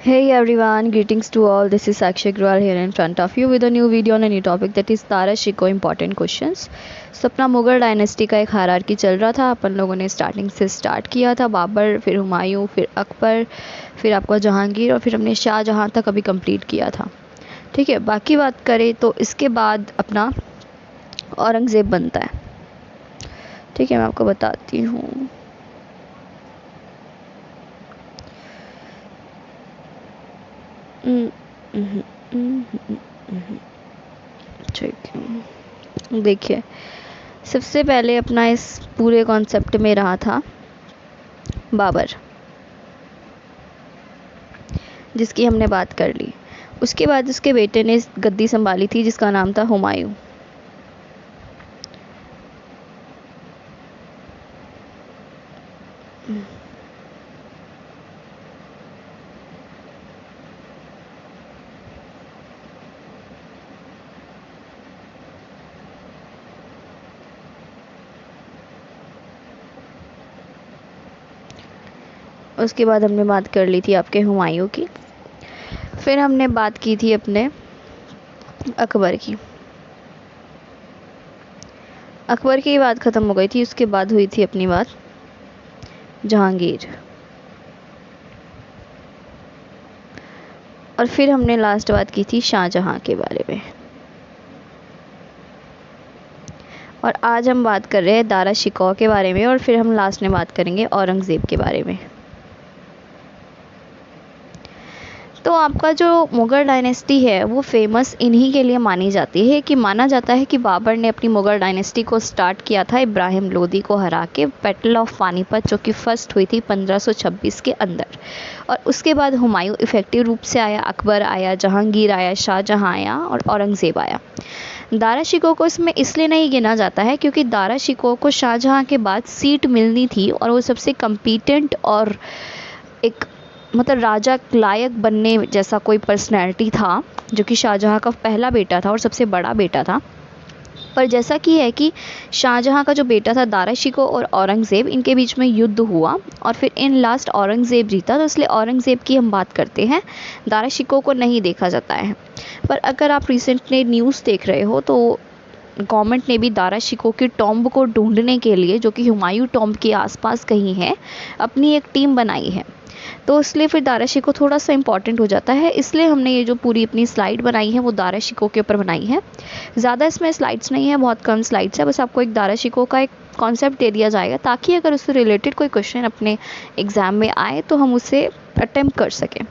Hey everyone, greetings to all. This is Sakshi Agrawal here in front of you with a new video on a new topic, that is Tara Shikoh important questions. So अपना Mughal dynasty का एक hierarchy चल रहा था. अपन लोगों ने starting से start किया था, बाबर, फिर हुमायूं, फिर अकबर, फिर आपका जहांगीर और फिर हमने शाहजहां तक अभी कंप्लीट किया था. ठीक है, बाकी बात करें तो इसके बाद अपना औरंगज़ेब बनता है. ठीक है, मैं आपको बताती हूँ. ठीक है, देखिए, सबसे पहले अपना इस पूरे कॉन्सेप्ट में रहा था बाबर, जिसकी हमने बात कर ली. उसके बाद उसके बेटे ने गद्दी संभाली थी, जिसका नाम था हुमायूं. उसके बाद हमने बात कर ली थी आपके हुमायूं की. फिर हमने बात की थी अपने अकबर की. अकबर की बात ख़त्म हो गई थी. उसके बाद हुई थी अपनी बात जहांगीर, और फिर हमने लास्ट बात की थी शाहजहां के बारे में. और आज हम बात कर रहे हैं दारा शिकोह के बारे में, और फिर हम लास्ट में बात करेंगे औरंगज़ेब के बारे में. तो आपका जो मुग़ल डायनेस्टी है वो फेमस इन्हीं के लिए मानी जाती है, कि माना जाता है कि बाबर ने अपनी मुग़ल डायनेस्टी को स्टार्ट किया था इब्राहिम लोदी को हरा के बैटल ऑफ पानीपत, जो कि फर्स्ट हुई थी 1526 के अंदर. और उसके बाद हुमायूं इफ़ेक्टिव रूप से आया, अकबर आया, जहांगीर आया, शाहजहां आया और औरंगज़ेब आया. दारा शिकोह को इसमें इसलिए नहीं गिना जाता है क्योंकि दारा शिकोह को शाहजहां के बाद सीट मिलनी थी, और वो सबसे कम्पिटेंट और एक मतलब राजा लायक बनने जैसा कोई पर्सनैलिटी था, जो कि शाहजहां का पहला बेटा था और सबसे बड़ा बेटा था. पर जैसा कि है कि शाहजहां का जो बेटा था दारा शिकोह और औरंगज़ेब, इनके बीच में युद्ध हुआ और फिर इन लास्ट औरंगज़ेब जीता, तो इसलिए औरंगज़ेब की हम बात करते हैं, दारा शिकोह को नहीं देखा जाता है. पर अगर आप रिसेंटली न्यूज़ देख रहे हो तो गवर्नमेंट ने भी दारा शिकोह की टॉम्ब को ढूंढने के लिए, जो कि हुमायूं टॉम्ब के आसपास कहीं है, अपनी एक टीम बनाई है. तो इसलिए फिर दारा शिकोह थोड़ा सा इम्पॉर्टेंट हो जाता है. इसलिए हमने ये जो पूरी अपनी स्लाइड बनाई है वो दारा शिकोह के ऊपर बनाई है. ज़्यादा इसमें स्लाइड्स नहीं है, बहुत कम स्लाइड्स है. बस आपको एक दारा शिकोह का एक कॉन्सेप्ट दे दिया जाएगा, ताकि अगर उससे रिलेटेड कोई क्वेश्चन अपने एग्ज़ाम में आए तो हम उसे अटेम्प्ट कर सकें.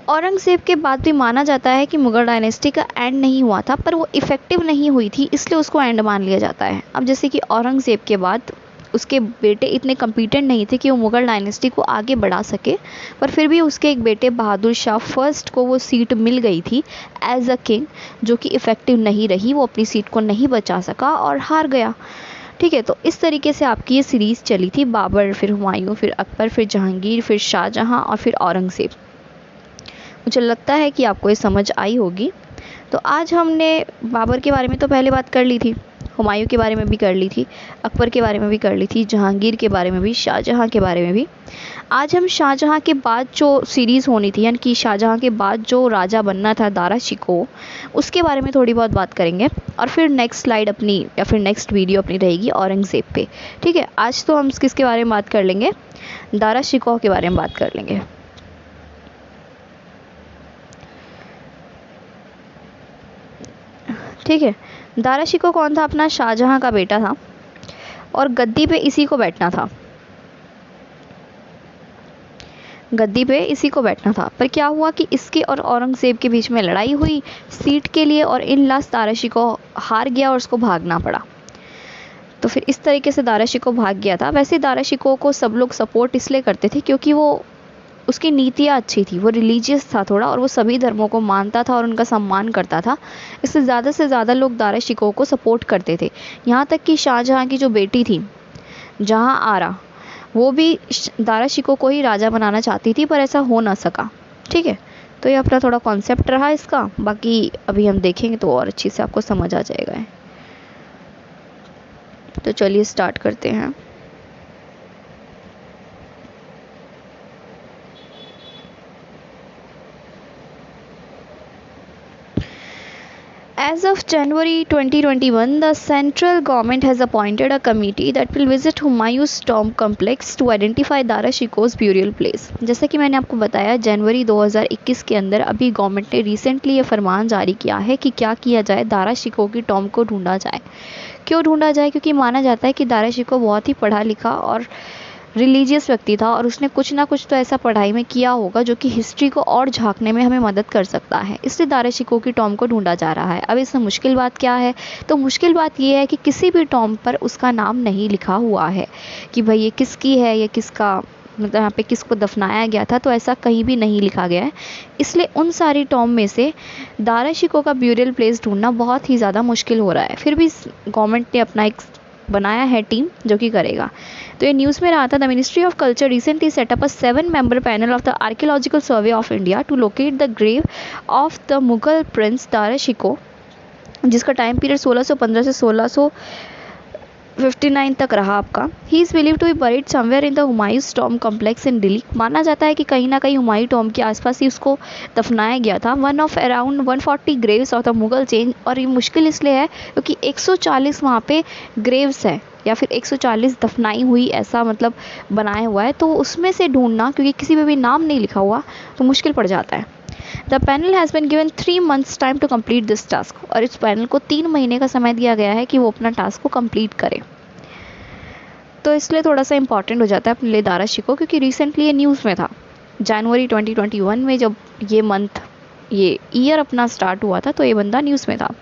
औरंगज़ेब के बाद भी माना जाता है कि मुग़ल डायनेस्टी का एंड नहीं हुआ था, पर वो इफ़ेक्टिव नहीं हुई थी, इसलिए उसको एंड मान लिया जाता है. अब जैसे कि औरंगज़ेब के बाद उसके बेटे इतने कम्पिटेंट नहीं थे कि वो मुग़ल डायनेस्टी को आगे बढ़ा सके, पर फिर भी उसके एक बेटे बहादुर शाह फर्स्ट को वो सीट मिल गई थी एज अ किंग, जो कि इफ़ेक्टिव नहीं रही. वो अपनी सीट को नहीं बचा सका और हार गया. ठीक है, तो इस तरीके से आपकी ये सीरीज़ चली थी, बाबर, फिर हुमायूं, फिर अकबर, फिर जहांगीर, फिर शाहजहां और फिर औरंगज़ेब. मुझे लगता है कि आपको ये समझ आई होगी. तो आज हमने बाबर के बारे में तो पहले बात कर ली थी, हुमायूं के बारे में भी कर ली थी, अकबर के बारे में भी कर ली थी, जहांगीर के बारे में भी, शाहजहां के बारे में भी. आज हम शाहजहां के बाद जो सीरीज़ होनी थी, यानी कि शाहजहां के बाद जो राजा बनना था दारा शिकोह, उसके बारे में थोड़ी बहुत बात करेंगे. और फिर नेक्स्ट स्लाइड अपनी या फिर नेक्स्ट वीडियो अपनी रहेगी औरंगज़ेब पे. ठीक है, आज तो हम किसके बारे में बात कर लेंगे, दारा शिकोह के बारे में बात कर लेंगे. ठीक है, दारा शिकोह कौन था? अपना शाहजहां का बेटा था, और गद्दी पे इसी को बैठना था. गद्दी पे इसी को बैठना था. पर क्या हुआ कि इसके और औरंगज़ेब के बीच में लड़ाई हुई सीट के लिए, और इन लास्ट दारा शिकोह हार गया और उसको भागना पड़ा. तो फिर इस तरीके से दारा शिकोह भाग गया था. वैसे दारा शिकोह को सब लोग सपोर्ट इसलिए करते थे क्योंकि वो उसकी नीतियाँ अच्छी थी, वो रिलीजियस था थोड़ा, और वो सभी धर्मों को मानता था और उनका सम्मान करता था. इससे ज़्यादा से ज़्यादा लोग दारा शिकोह को सपोर्ट करते थे. यहाँ तक कि शाहजहां की जो बेटी थी जहाँ आरा, वो भी दारा शिकोह को ही राजा बनाना चाहती थी, पर ऐसा हो ना सका. ठीक है, तो ये अपना थोड़ा कॉन्सेप्ट रहा इसका. बाकी अभी हम देखेंगे तो और अच्छी से आपको समझ आ जाएगा. तो चलिए स्टार्ट करते हैं. As of January 2021, the central government has appointed a committee that will visit Humayun's tomb complex to identify Dara शिकोह's burial place. जैसा कि मैंने आपको बताया, जनवरी 2021 के अंदर अभी गवर्नमेंट ने रिसेंटली ये फरमान जारी किया है कि क्या किया जाए, दारा शिकोह की टॉम को ढूंढा जाए। क्यों ढूंढा जाए? क्योंकि माना जाता है कि दारा शिकोह बहुत ही पढ़ा लिखा और रिलीजियस व्यक्ति था और उसने कुछ ना कुछ तो ऐसा पढ़ाई में किया होगा जो कि हिस्ट्री को और झांकने में हमें मदद कर सकता है। इसलिए दारा शिकोह की टॉम को ढूंढा जा रहा है। अब इसमें मुश्किल बात क्या है? तो मुश्किल बात ये है कि किसी भी टॉम पर उसका नाम नहीं लिखा हुआ है कि भाई ये किसकी है, ये किसका, मतलब यहाँ पे किसको दफनाया गया था, तो ऐसा कहीं भी नहीं लिखा गया है। इसलिए उन सारी टॉम में से दारा शिकोह का ब्यूरियल प्लेस ढूंढना बहुत ही ज़्यादा मुश्किल हो रहा है। फिर भी गवर्नमेंट ने अपना एक बनाया है टीम जो कि करेगा। तो ये न्यूज़ में रहा था, the ministry of culture recently set up a 7-member panel of the archaeological survey of India to locate the grave of the Mughal prince Dara Shikoh, जिसका टाइम पीरियड 1615 से 1659 तक रहा आपका। He is believe to be buried somewhere in the Humayun's tomb complex in Delhi. माना जाता है कि कहीं ना कहीं हुमायूं टॉम के आसपास ही उसको दफनाया गया था। One of around 140 Graves of the Mughal chain. और ये मुश्किल इसलिए है क्योंकि 140 वहाँ पे ग्रेव्स है या फिर 140 दफनाई हुई ऐसा मतलब बनाया हुआ है, तो उसमें से ढूंढना, क्योंकि किसी पे भी नाम नहीं लिखा हुआ, तो मुश्किल पड़ जाता है। The panel has been given 3 months time to complete this task. और इस पैनल को 3 महीने का समय दिया गया है कि वो अपना टास्क को कंप्लीट करे। तो इसलिए थोड़ा सा इंपॉर्टेंट हो जाता है अपने लिए दारा शिकोह, क्योंकि रिसेंटली ये न्यूज़ में था। जनवरी 2021 में जब ये मंथ, ये ईयर अपना स्टार्ट हुआ था, तो ये बंदा न्यूज़ में था।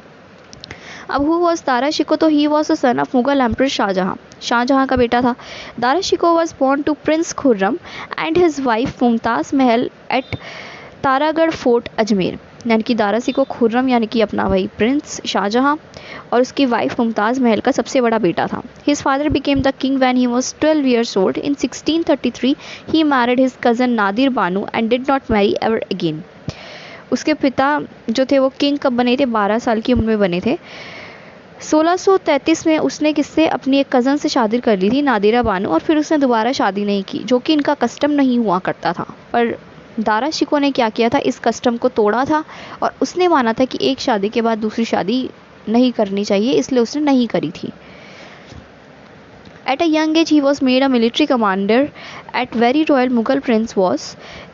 अब हु वॉज दारा शिकोह? तो he was the son of Mughal emperor Shahjahan. Shahjahan का बेटा था। Dara Shikoh was born to prince Khurram and his wife Mumtaz Mahal at Taragarh fort Ajmer. यानी कि दारा शिकोह खुर्रम यानी कि अपना वही प्रिंस शाहजहाँ और उसकी वाइफ मुमताज़ महल का सबसे बड़ा बेटा था। His father became the king when he was 12 years old। In 1633 he married his cousin Nadir Banu and did not marry ever again. उसके पिता जो थे वो किंग कब बने थे? 12 साल की उम्र में बने थे। 1633 में उसने किससे? अपनी एक कज़न से शादी कर ली थी, नादिरा बानू, और फिर उसने दोबारा शादी नहीं की, जो कि इनका कस्टम नहीं हुआ करता था। पर दारा शिकोह ने क्या किया था? इस कस्टम को तोड़ा था और उसने माना था कि एक शादी के बाद दूसरी शादी नहीं करनी चाहिए, इसलिए उसने नहीं करी थी। At a young age, he was made a military commander at very royal Mughal prince was.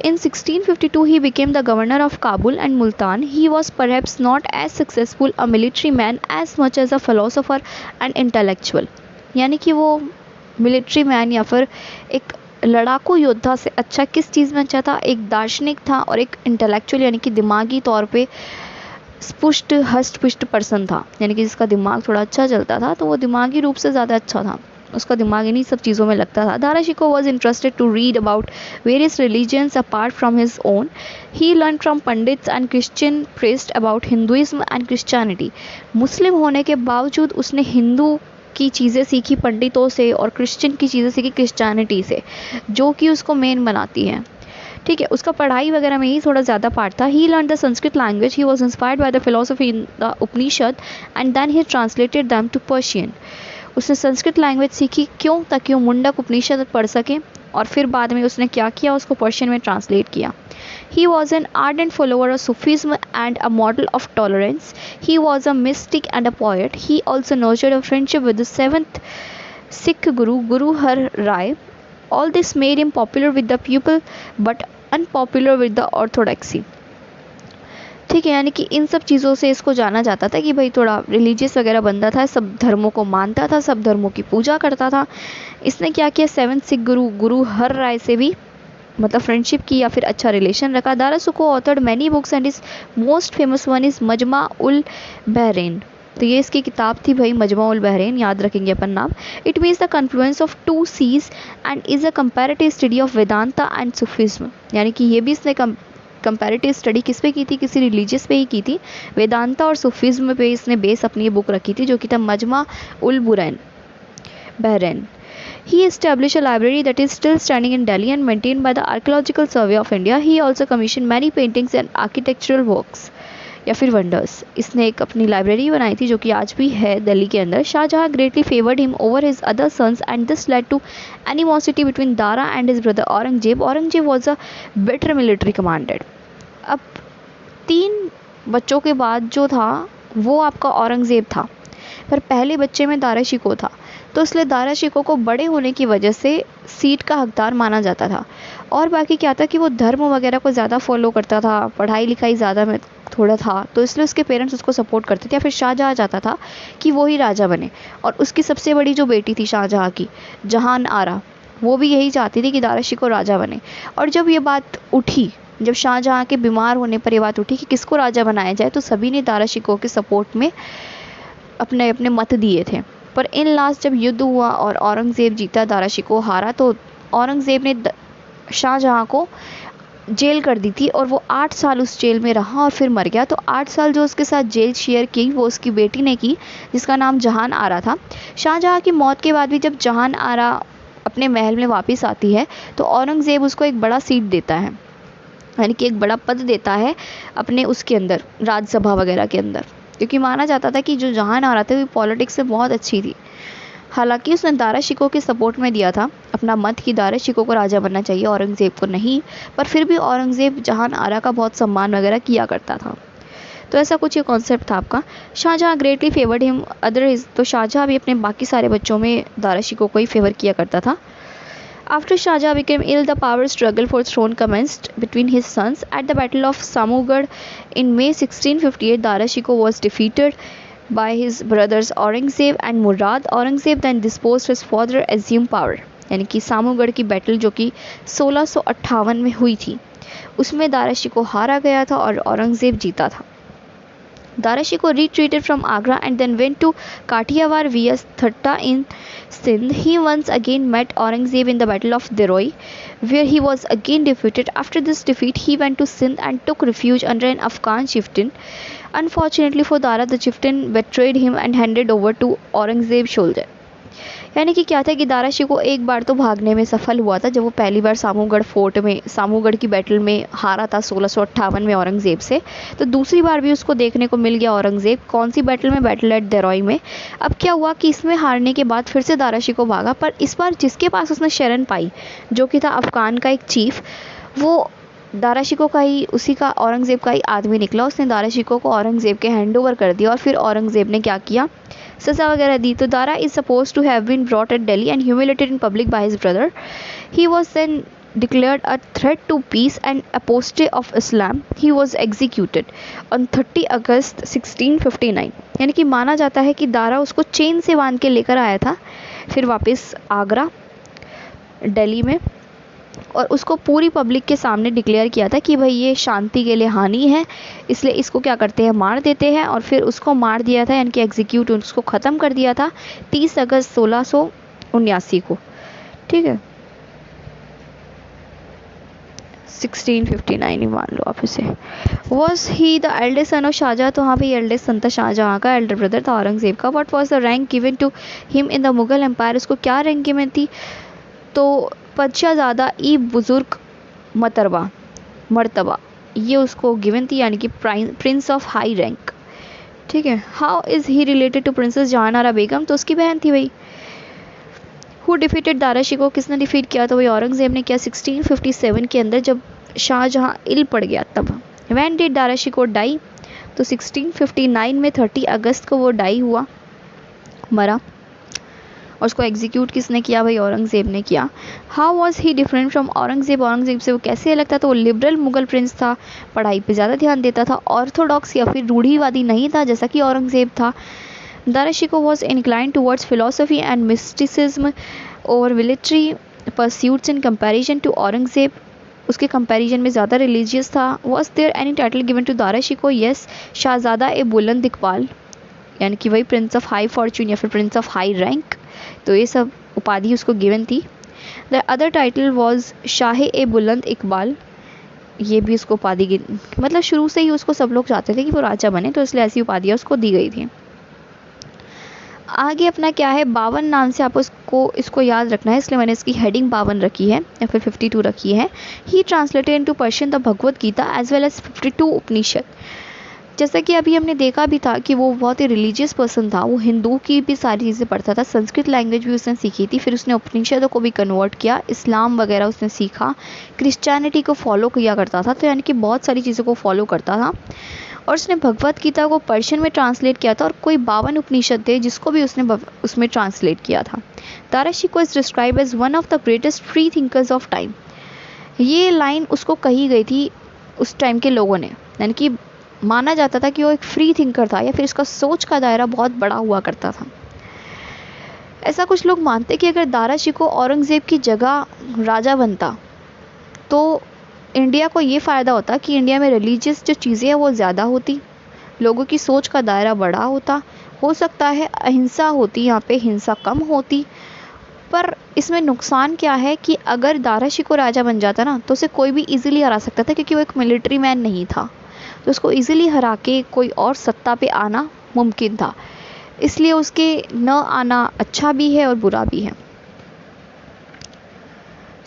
In 1652, he became the governor of Kabul and Multan. He was perhaps not as successful a military man as much as a philosopher and intellectual. यानी कि वो military man या फिर एक लड़ाकू योद्धा से अच्छा किस चीज़ में अच्छा था? एक दार्शनिक था और एक इंटेलेक्चुअल यानी कि दिमागी तौर पे पुष्ट हष्ट पुष्ट पर्सन था, यानी कि जिसका दिमाग थोड़ा अच्छा चलता था, तो वो दिमागी रूप से ज़्यादा अच्छा था, उसका दिमाग इन्हीं सब चीज़ों में लगता था। Dara Shikoh was interested to read about various religions apart from his own. He learn from pandits and Christian priest about Hinduism and Christianity. Muslim होने के बावजूद उसने हिंदू की चीज़ें सीखी पंडितों से और क्रिश्चियन की चीज़ें सीखी क्रिश्चियनिटी से, जो कि उसको मेन बनाती है। ठीक है, उसका पढ़ाई वगैरह में ही थोड़ा ज़्यादा पार्ट था। He learn the Sanskrit language. He was inspired by the philosophy in the Upanishad and then he translated them to Persian. उसने संस्कृत लैंग्वेज सीखी, क्यों? ताकि वो मुंडक उपनिषद पढ़ सके, और फिर बाद में उसने क्या किया? उसको पर्शियन में ट्रांसलेट किया। He was an ardent follower of Sufism and a model of tolerance. He was a mystic and a poet. He also nurtured a friendship with the 7th Sikh Guru, Guru Har Rai. All this made him popular with the people but unpopular with the orthodoxy. ठीक है, यानी कि इन सब चीज़ों से इसको जाना जाता था कि भाई थोड़ा रिलीजियस वगैरह बंदा था, सब धर्मों को मानता था, सब धर्मों की पूजा करता था। इसने क्या किया? 7th सिख गुरु गुरु हर राय से भी मतलब फ्रेंडशिप की या फिर अच्छा रिलेशन रखा। Dara Shikoh authored many books and is most famous one is मजमा उल बहरैन। तो ये इसकी किताब थी भाई, मजमा उल बहरैन, याद रखेंगे अपन नाम। It means the confluence of 2 seas and is a comparative study of Vedanta and Sufism. यानी कि ये भी इसने कंपैरेटिव स्टडी किस पे की थी? किसी रिलीजियस पे ही की थी, वेदांता और सूफिज्म पे इसने बेस अपनी ये बुक रखी थी, जो कि था मजमा उल Bahrain. He established a library that is still standing in Delhi and maintained by the Archaeological Survey of India. He also commissioned many paintings and architectural works या फिर वंडर्स। इसने एक अपनी लाइब्रेरी बनाई थी जो कि आज भी है दिल्ली के अंदर। Shahjahan greatly favored him over his other sons and this led to animosity between Dara and his brother Aurangzeb. Aurangzeb was a bitter military commander. अब 3 बच्चों के बाद जो था वो आपका औरंगज़ेब था, पर पहले बच्चे में दारा शिकोह था, तो इसलिए दारा शिकोह को बड़े होने की वजह से सीट का हकदार माना जाता था। और बाकी क्या था कि वो धर्म वगैरह को ज़्यादा फॉलो करता था, पढ़ाई लिखाई ज़्यादा में थोड़ा था, तो इसलिए उसके पेरेंट्स उसको सपोर्ट करते थे। या फिर शाहजहाँ चाहता था कि वो ही राजा बने, और उसकी सबसे बड़ी जो बेटी थी शाहजहाँ की, जहान आरा, वो भी यही चाहती थी कि दारा शिकोह राजा बने। और जब ये बात उठी, जब शाहजहाँ के बीमार होने पर ये बात उठी कि किसको राजा बनाया जाए, तो सभी ने दारा शिकोह के सपोर्ट में अपने अपने मत दिए थे। पर इन लास्ट जब युद्ध हुआ और औरंगज़ेब जीता, दारा शिकोह हारा, तो औरंगज़ेब ने शाहजहाँ को जेल कर दी थी और वो 8 साल उस जेल में रहा और फिर मर गया। तो 8 साल जो उसके साथ जेल शेयर की वो उसकी बेटी ने की, जिसका नाम जहान आरा था। शाहजहाँ की मौत के बाद भी जब जहान आरा अपने महल में वापस आती है, तो औरंगज़ेब उसको एक बड़ा सीट देता है, यानी कि एक बड़ा पद देता है अपने उसके अंदर, राज्यसभा वगैरह के अंदर, क्योंकि माना जाता था कि जो जहान आरा थी वो पॉलिटिक्स में बहुत अच्छी थी। हालांकि उसने दारा शिकोह के सपोर्ट में दिया था अपना मत कि दारा शिकोह को राजा बनना चाहिए, औरंगज़ेब को नहीं, पर फिर भी औरंगज़ेब जहान आरा का बहुत सम्मान वगैरह किया करता था। तो ऐसा कुछ ये कॉन्सेप्ट था आपका। Shahjahan greatly favoured him other, तो शाहजहाँ भी अपने बाकी सारे बच्चों में दारा शिकोह को ही फेवर किया करता था। After Shahjahan became ill, the power struggle for throne commenced between his sons. At the Battle of Samugad in May 1658, Dara Shikoh was defeated by his brothers Aurangzeb and Murad. Aurangzeb then disposed his father assumed power. यानी कि सामूगढ़ की battle जो कि 1658 में हुई थी, उसमें दारा शिकोह हारा गया था और औरंगज़ेब जीता था। Dara Shikoh retreated from Agra and then went to Kathiawar via Thatta in Sindh. He once again met Aurangzeb in the Battle of Diroi, where he was again defeated. After this defeat, he went to Sindh and took refuge under an Afghan chieftain. Unfortunately for Dara, the chieftain betrayed him and handed over to Aurangzeb's soldier. यानी कि क्या था कि दारा शिकोह एक बार तो भागने में सफल हुआ था, जब वो पहली बार सामूगढ़ फोर्ट में, सामूगढ़ की बैटल में हारा था 1658 में औरंगज़ेब से। तो दूसरी बार भी उसको देखने को मिल गया औरंगज़ेब, कौन सी बैटल में, बैटल एट देरोई में। अब क्या हुआ कि इसमें हारने के बाद फिर से दारा शिकोह भागा, पर इस बार जिसके पास उसने शरण पाई, जो कि था अफगान का एक चीफ, वो दारा शिकोह का ही, उसी का, औरंगज़ेब का ही आदमी निकला। उसने दारा शिकोह को औरंगज़ेब के हैंड ओवर कर दिया और फिर औरंगज़ेब ने क्या किया, सज़ा वगैरह दी। तो Dara is suppose to have been brought at Delhi and humiliated in public by his brother. He was then declared a threat to peace and apostate of Islam. He was executed on 30 अगस्त 1659। यानी कि माना जाता है कि दारा उसको चेन से बांध के लेकर आया था फिर वापस आगरा, दिल्ली में, और उसको पूरी पब्लिक के सामने डिक्लेयर किया था कि भाई ये शांति के लिए हानि है, इसलिए इसको क्या करते हैं, मार देते हैं। और फिर उसको मार दिया था, यानी कि एग्जीक्यूट, उसको ख़त्म कर दिया था 30 अगस्त 1679 को। ठीक है, 1659 ही मान लो आप इसे। Was he the eldest son of Shahjahan, तो हाँ भाई एल्डेस्ट सन था शाहजहाँ का, एल्डर ब्रदर था औरंगज़ेब का। What was the rank given to him in the Mughal empire, उसको क्या रैंक गिवन थी, तो पदशाहज़ादा ई बुज़ुर्ग मर्तबा, ये उसको गिवन थी, यानी कि प्रिंस ऑफ हाई रैंक। ठीक है। How is he related to princess Jahan Ara बेगम, तो उसकी बहन थी भाई। हु डिफीटेड दारा शिकोह, किसने डिफीट किया, तो वही औरंगज़ेब ने किया 1657 के अंदर, जब शाहजहाँ इल पड़ गया तब। When did Dara Shikoh die, तो 1659 में 30 अगस्त को वो डाई हुआ, मरा। और उसको एग्जीक्यूट किसने किया, भाई औरंगज़ेब ने किया। How was he different from Aurangzeb, Aurangzeb से वो कैसे अलग था, तो वो लिबरल मुगल प्रिंस था, पढ़ाई पे ज़्यादा ध्यान देता था, ऑर्थोडॉक्स या फिर रूढ़ीवादी नहीं था जैसा कि औरंगज़ेब था। Dara Shikoh was inclined towards philosophy and mysticism और military pursuits in comparison to Aurangzeb, उसके कंपैरिजन में ज़्यादा रिलीजियस था। Was there any title given to Dara Shikoh, yes, Shahzada e Buland Iqbal, यानी कि वही प्रिंस ऑफ हाई फॉर्चून या फिर प्रिंस ऑफ हाई रैंक, तो ये सब उपाधि उसको गिवन थी। The other title was Shah e Buland Iqbal, ये भी उसको उपाधि, मतलब शुरू से ही उसको सब लोग चाहते थे कि वो राजा बने, तो इसलिए ऐसी उपाधियाँ उसको दी गई थी। आगे अपना क्या है, 52 नाम से आपको इसको याद रखना है, इसलिए मैंने इसकी हेडिंग 52 रखी है या फिर 52 रखी है। He translated into Persian the Bhagavad Gita as well as 52 Upanishad. जैसा कि अभी हमने देखा भी था कि वो बहुत ही रिलीजियस पर्सन था, वो हिंदू की भी सारी चीज़ें पढ़ता था, संस्कृत लैंग्वेज भी उसने सीखी थी, फिर उसने उपनिषदों को भी कन्वर्ट किया, इस्लाम वगैरह उसने सीखा, क्रिश्चियनिटी को फॉलो किया करता था, तो यानी कि बहुत सारी चीज़ों को फॉलो करता था। और उसने भगवत गीता को पर्शियन में ट्रांसलेट किया था और कोई 52 उपनिषद थे जिसको भी उसने उसमें ट्रांसलेट किया था। Dara Shikoh is describe as one of the greatest free thinkers of time. ये लाइन उसको कही गई थी उस टाइम के लोगों ने, यानी कि माना जाता था कि वो एक फ्री थिंकर था या फिर इसका सोच का दायरा बहुत बड़ा हुआ करता था। ऐसा कुछ लोग मानते कि अगर दारा शिकोह औरंगज़ेब की जगह राजा बनता तो इंडिया को ये फ़ायदा होता कि इंडिया में रिलीजियस जो चीज़ें हैं वो ज़्यादा होती, लोगों की सोच का दायरा बड़ा होता, हो सकता है अहिंसा होती, यहाँ पे हिंसा कम होती। पर इसमें नुकसान क्या है कि अगर दारा शिकोह राजा बन जाता ना तो उसे कोई भी इजीली हरा सकता था, क्योंकि वो एक मिलिट्री मैन नहीं था, तो उसको इजीली हरा के कोई और सत्ता पे आना मुमकिन था। इसलिए उसके न आना अच्छा भी है और बुरा भी है।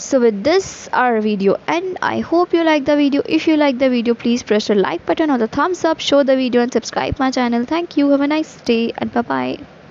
So with this our video, and I hope you like the video. If you like the video, please press the like button or the thumbs up, show the video and subscribe my channel. Thank you, have a nice day and bye bye.